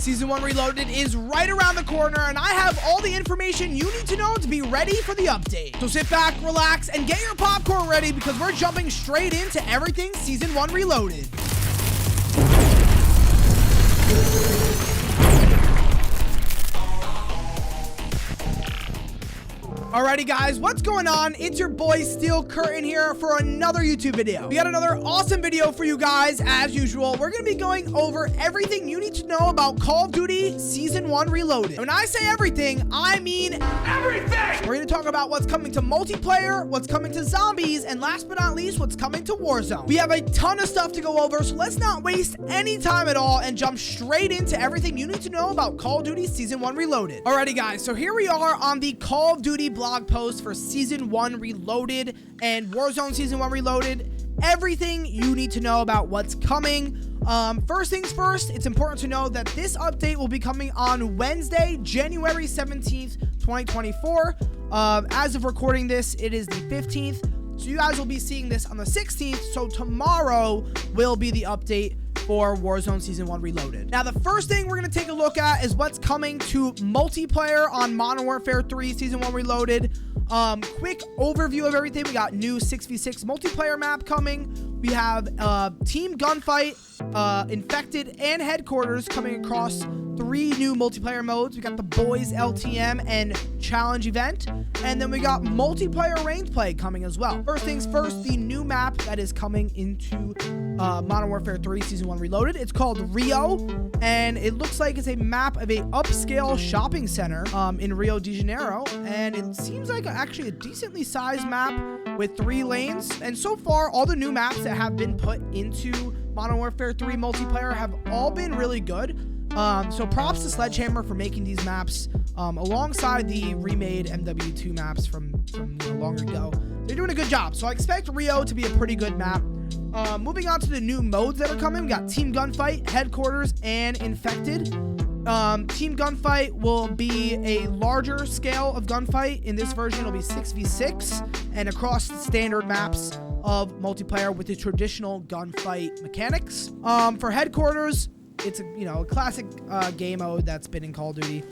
Season 1 Reloaded is right around the corner, and I have all the information you need to know to be ready for the update. So sit back, relax, and get your popcorn ready because we're jumping straight into everything Season 1 Reloaded. Alrighty guys, what's going on? It's your boy Steelcurtain here for another YouTube video. We got another awesome video for you guys as usual. We're going to be going over everything you need to know about Call of Duty Season 1 Reloaded. And when I say everything, I mean everything! We're going to talk about what's coming to multiplayer, what's coming to zombies, and last but not least, what's coming to Warzone. We have a ton of stuff to go over, so let's not waste any time at all and jump straight into everything you need to know about Call of Duty Season 1 Reloaded. Alrighty guys, so here we are on the Call of Duty blog post for Season 1 Reloaded and Warzone Season 1 Reloaded. Everything you need to know about what's coming. First things first, it's important to know that this update will be coming on Wednesday, January 17th, 2024. As of recording this, it is the 15th. So you guys will be seeing this on the 16th. So tomorrow will be the update for Warzone Season 1 Reloaded. Now, the first thing we're going to take a look at is what's coming to multiplayer on Modern Warfare 3 Season 1 Reloaded. Quick overview of everything. We got new 6v6 multiplayer map coming. We have team gunfight, infected, and headquarters coming across 3 new multiplayer modes. We got the boys LTM and challenge event, and then we got multiplayer ranked play coming as well. First things first, the new map that is coming into Modern Warfare 3 Season 1 Reloaded. It's called Rio, and it looks like it's a map of a upscale shopping center in Rio de Janeiro, and it seems like actually a decently sized map with 3 lanes. And so far, all the new maps that have been put into Modern Warfare 3 multiplayer have all been really good. So props to Sledgehammer for making these maps alongside the remade MW2 maps from long ago. They're doing a good job. So I expect Rio to be a pretty good map. Moving on to the new modes that are coming, we got Team Gunfight, Headquarters, and Infected. Team Gunfight will be a larger scale of gunfight. In this version, it'll be 6v6 and across the standard maps of multiplayer with the traditional gunfight mechanics. For Headquarters, it's a classic game mode that's been in Call of Duty.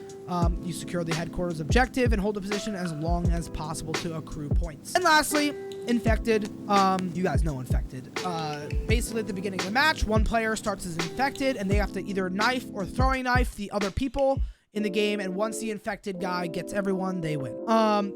You secure the headquarters objective and hold a position as long as possible to accrue points. And lastly, Infected. You guys know Infected. Basically, at the beginning of the match, one player starts as infected, and they have to either knife or throwing knife the other people in the game, and once the infected guy gets everyone, they win.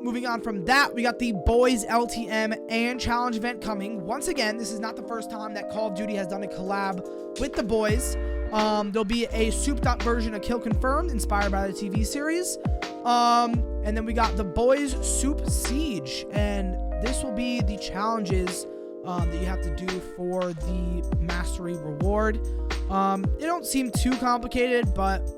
Moving on from that, we got the boys LTM and challenge event coming. Once again, this is not the first time that Call of Duty has done a collab with the boys. There'll be a souped up version of Kill Confirmed inspired by the TV series. And then we got the boys Soup Siege, and this will be the challenges that you have to do for the mastery reward. It don't seem too complicated, but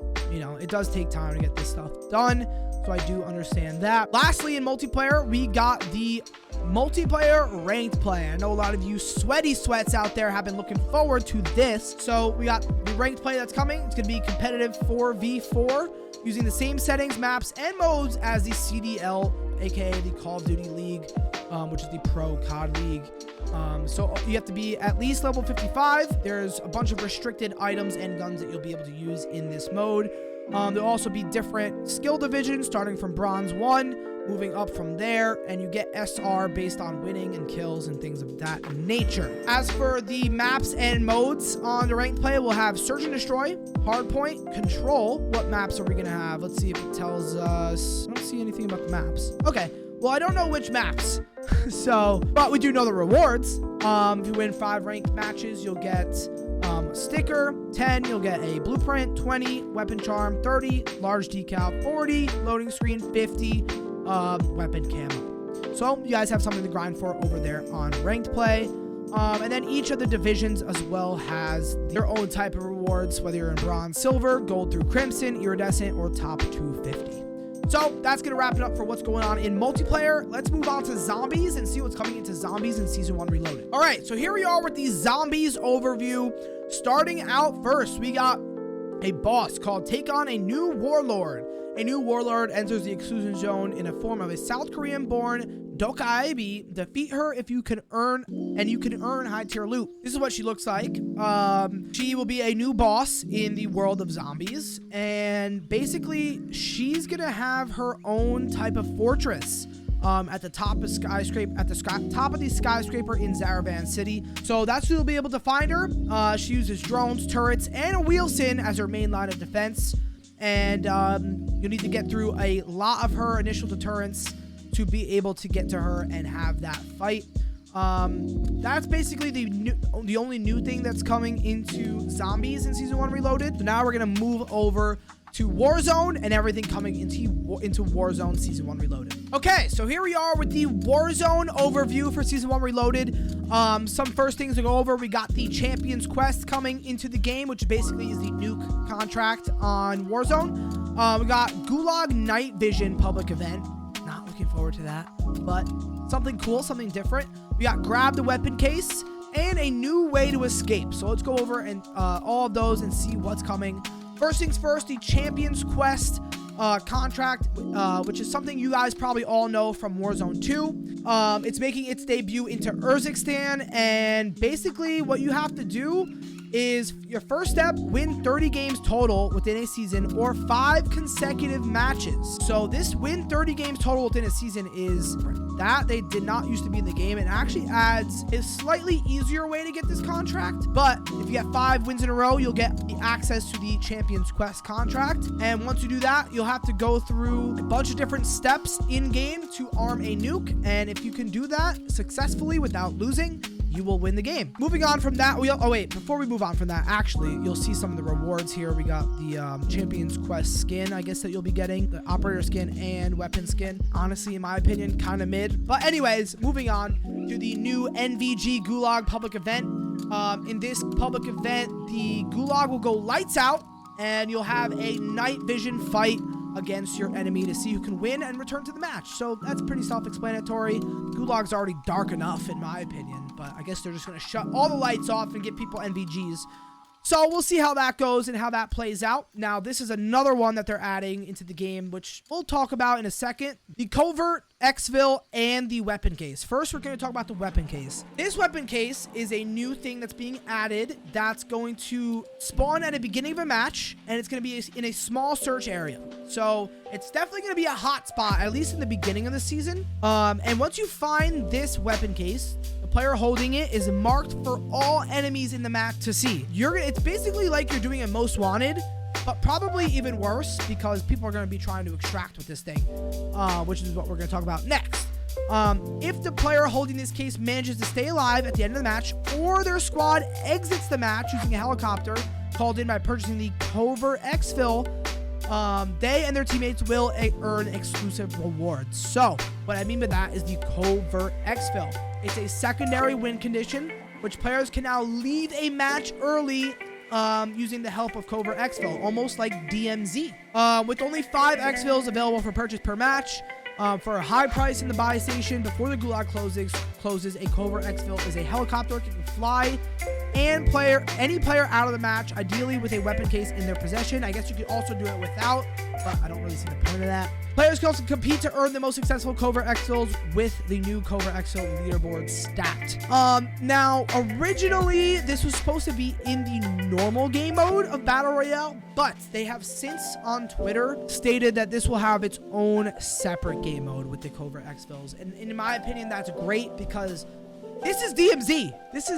it does take time to get this stuff done, so I do understand that. Lastly, in multiplayer, we got the multiplayer ranked play. I know a lot of you sweaty sweats out there have been looking forward to this. So we got the ranked play that's coming. It's going to be competitive 4v4 using the same settings, maps, and modes as the CDL, aka the Call of Duty League, which is the Pro COD League. So you have to be at least level 55. There's a bunch of restricted items and guns that you'll be able to use in this mode. There'll also be different skill divisions starting from Bronze 1, moving up from there, and you get SR based on winning and kills and things of that nature. As for the maps and modes on the ranked play, we'll have Search and Destroy, Hardpoint, Control. What maps are we going to have? Let's see if it tells us. I don't see anything about the maps. Okay, well, I don't know which maps. But we do know the rewards. If you win 5 ranked matches, you'll get a sticker. 10, you'll get a blueprint. 20, weapon charm. 30, large decal. 40, loading screen. 50, weapon camo. So you guys have something to grind for over there on ranked play. And then each of the divisions as well has their own type of rewards, whether you're in bronze, silver, gold through crimson, iridescent, or top 250. So that's going to wrap it up for what's going on in multiplayer. Let's move on to zombies and see what's coming into zombies in Season 1 Reloaded. All right, so here we are with the zombies overview. Starting out first, we got a boss called Take On a New Warlord. A new warlord enters the exclusion zone in a form of a South Korean-born Dokaibi, defeat her if you can earn, and you can earn high tier loot. This is what she looks like. She will be a new boss in the world of zombies, and basically she's gonna have her own type of fortress at the top of top of the skyscraper in Zaravan City. So that's where you'll be able to find her. She uses drones, turrets, and a wheelsin as her main line of defense. And you'll need to get through a lot of her initial deterrents to be able to get to her and have that fight. That's basically the only new thing that's coming into zombies in Season 1 Reloaded. So now we're going to move over to Warzone and everything coming into Warzone Season 1 Reloaded. Okay, so here we are with the Warzone overview for Season 1 Reloaded. Some first things to go over. We got the Champions Quest coming into the game, which basically is the nuke contract on Warzone. We got Gulag Night Vision public event. Not looking forward to that, but something cool, something different. We got Grab the Weapon Case and a new way to escape. So let's go over and all of those and see what's coming. First things first, the Champions Quest contract, which is something you guys probably all know from Warzone 2. It's making its debut into Urzikstan, and basically what you have to do is your first step, win 30 games total within a season or 5 consecutive matches. So this win 30 games total within a season is that they did not used to be in the game, and actually adds a slightly easier way to get this contract. But if you get 5 wins in a row, you'll get the access to the Champions Quest contract. And once you do that, you'll have to go through a bunch of different steps in game to arm a nuke. And if you can do that successfully without losing, you will win the game. Moving on from that, before we move on from that, actually, you'll see some of the rewards here. We got the Champions Quest skin, I guess, that you'll be getting, the operator skin and weapon skin. Honestly, in my opinion, kind of mid. But anyways, moving on to the new NVG Gulag public event. In this public event, the Gulag will go lights out, and you'll have a night vision fight against your enemy to see who can win and return to the match. So that's pretty self-explanatory. Gulag's already dark enough, in my opinion, but I guess they're just going to shut all the lights off and give people NVGs. So we'll see how that goes and how that plays out. Now, this is another one that they're adding into the game, which we'll talk about in a second. The Covert, Exfil, and the Weapon Case. First, we're going to talk about the Weapon Case. This Weapon Case is a new thing that's being added that's going to spawn at the beginning of a match, and it's going to be in a small search area. So it's definitely going to be a hot spot, at least in the beginning of the season. And once you find this Weapon Case, player holding it is marked for all enemies in the map to see. It's basically like you're doing a Most Wanted, but probably even worse because people are going to be trying to extract with this thing, which is what we're going to talk about next. If the player holding this case manages to stay alive at the end of the match, or their squad exits the match using a helicopter called in by purchasing the Covert Exfil, they and their teammates will earn exclusive rewards. So what I mean by that is the Covert Exfil. It's a secondary win condition, which players can now leave a match early using the help of Covert Exfil, almost like DMZ. With only 5 Exfils available for purchase per match, for a high price in the buy station before the Gulag closes, a Covert Exfil is a helicopter that can fly and any player out of the match, ideally with a weapon case in their possession. I guess you could also do it without, but I don't really see the point of that. Players can also compete to earn the most successful Covert Exfils with the new Covert Exfil leaderboard stacked. Now, originally, this was supposed to be in the normal game mode of Battle Royale, but they have since on Twitter stated that this will have its own separate game mode with the Covert Exfils. And in my opinion, that's great because this is DMZ. This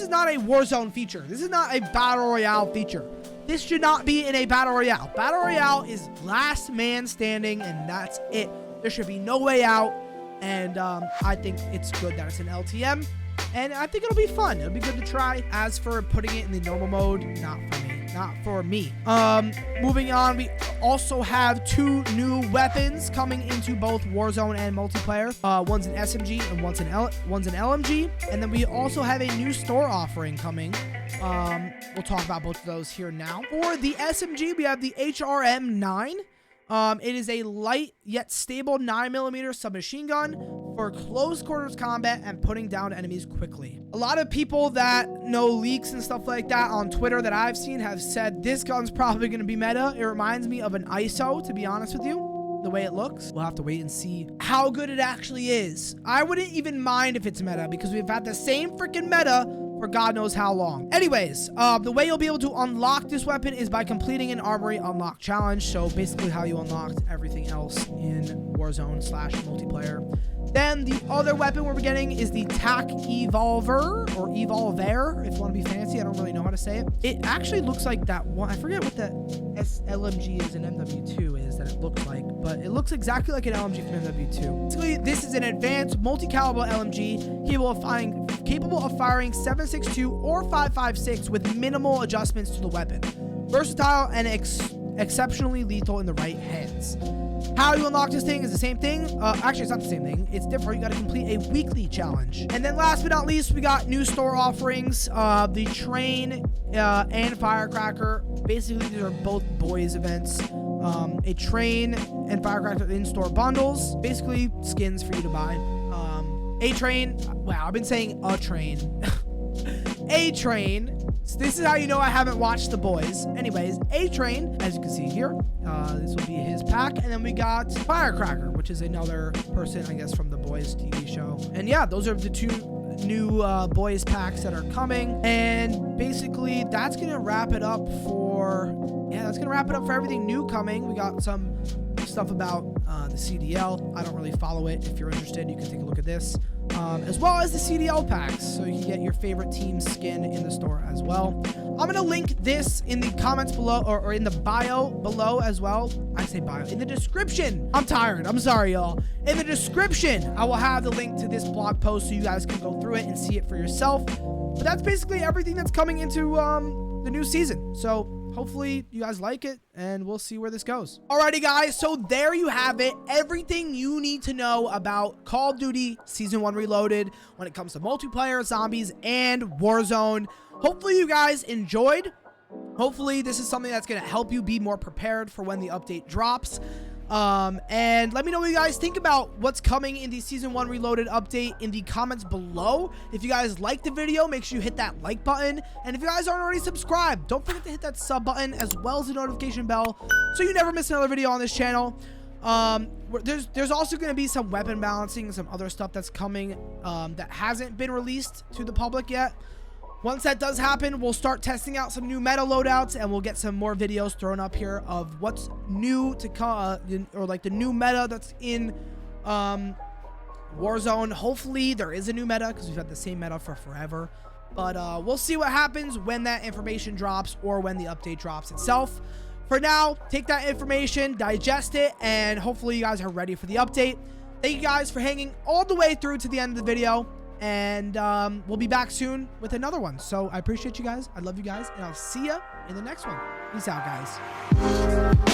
is not a Warzone feature. This is not a Battle Royale feature. This should not be in a Battle Royale. Battle Royale is last man standing, and that's it. There should be no way out, and I think it's good that it's an LTM, and I think it'll be fun. It'll be good to try. As for putting it in the normal mode, not for me. Moving on, we also have 2 new weapons coming into both Warzone and multiplayer. One's an SMG and one's an LMG. And then we also have a new store offering coming. We'll talk about both of those here now. For the SMG, we have the HRM-9. It is a light yet stable 9mm submachine gun for close quarters combat and putting down enemies quickly. A lot of people that know leaks and stuff like that on Twitter that I've seen have said this gun's probably going to be meta. It reminds me of an ISO, to be honest with you. the way it looks. We'll have to wait and see how good it actually is. I wouldn't even mind if it's meta because we've had the same freaking meta for God knows how long. Anyways, the way you'll be able to unlock this weapon is by completing an armory unlock challenge. So basically how you unlocked everything else in Warzone / multiplayer. Then the other weapon we're getting is the TAC Evolver or Evolver, if you want to be fancy. I don't really know how to say it. It actually looks like that one. I forget what the LMG is in MW2 is that it looks like, but it looks exactly like an LMG from MW2. Basically, this is an advanced multi-caliber LMG capable of firing 7.62 or 5.56 with minimal adjustments to the weapon. Versatile and exceptionally lethal in the right hands. How you unlock this thing is the same thing. Actually, it's not the same thing. It's different. You got to complete a weekly challenge. And then last but not least, we got new store offerings. The Train and Firecracker. Basically, these are both boys events. A Train and Firecracker in-store bundles. Basically, skins for you to buy. A Train. Wow, I've been saying a train. A Train. So this is how you know I haven't watched The Boys. Anyways, A Train, as you can see here, this will be his pack. And then we got Firecracker, which is another person, I guess, from The Boys TV show. And yeah, those are the two new Boys packs that are coming. And basically, that's going to wrap it up for... Yeah, that's going to wrap it up for everything new coming. We got some stuff about the CDL. I don't really follow it. If you're interested, you can take a look at this. As well as the CDL packs, so you can get your favorite team skin in the store as well. I'm going to link this in the comments below, or in the bio below as well. I say bio. In the description. I'm tired. I'm sorry, y'all. In the description, I will have the link to this blog post so you guys can go through it and see it for yourself. But that's basically everything that's coming into the new season. So hopefully you guys like it, and we'll see where this goes. Alrighty, guys, so there you have it. Everything you need to know about Call of Duty Season 1 Reloaded when it comes to multiplayer, zombies, and Warzone. Hopefully you guys enjoyed. Hopefully this is something that's going to help you be more prepared for when the update drops. And let me know what you guys think about what's coming in the Season 1 Reloaded update in the comments below. If you guys liked the video, make sure you hit that like button. And if you guys aren't already subscribed, don't forget to hit that sub button as well as the notification bell so you never miss another video on this channel. There's also going to be some weapon balancing and some other stuff that's coming that hasn't been released to the public yet. Once that does happen, we'll start testing out some new meta loadouts, and we'll get some more videos thrown up here of what's new to come, or like the new meta that's in Warzone. Hopefully there is a new meta because we've had the same meta for forever. But we'll see what happens when that information drops or when the update drops itself. For now, take that information, digest it, and hopefully you guys are ready for the update. Thank you guys for hanging all the way through to the end of the video. And we'll be back soon with another one. So I appreciate you guys. I love you guys. And I'll see you in the next one. Peace out, guys.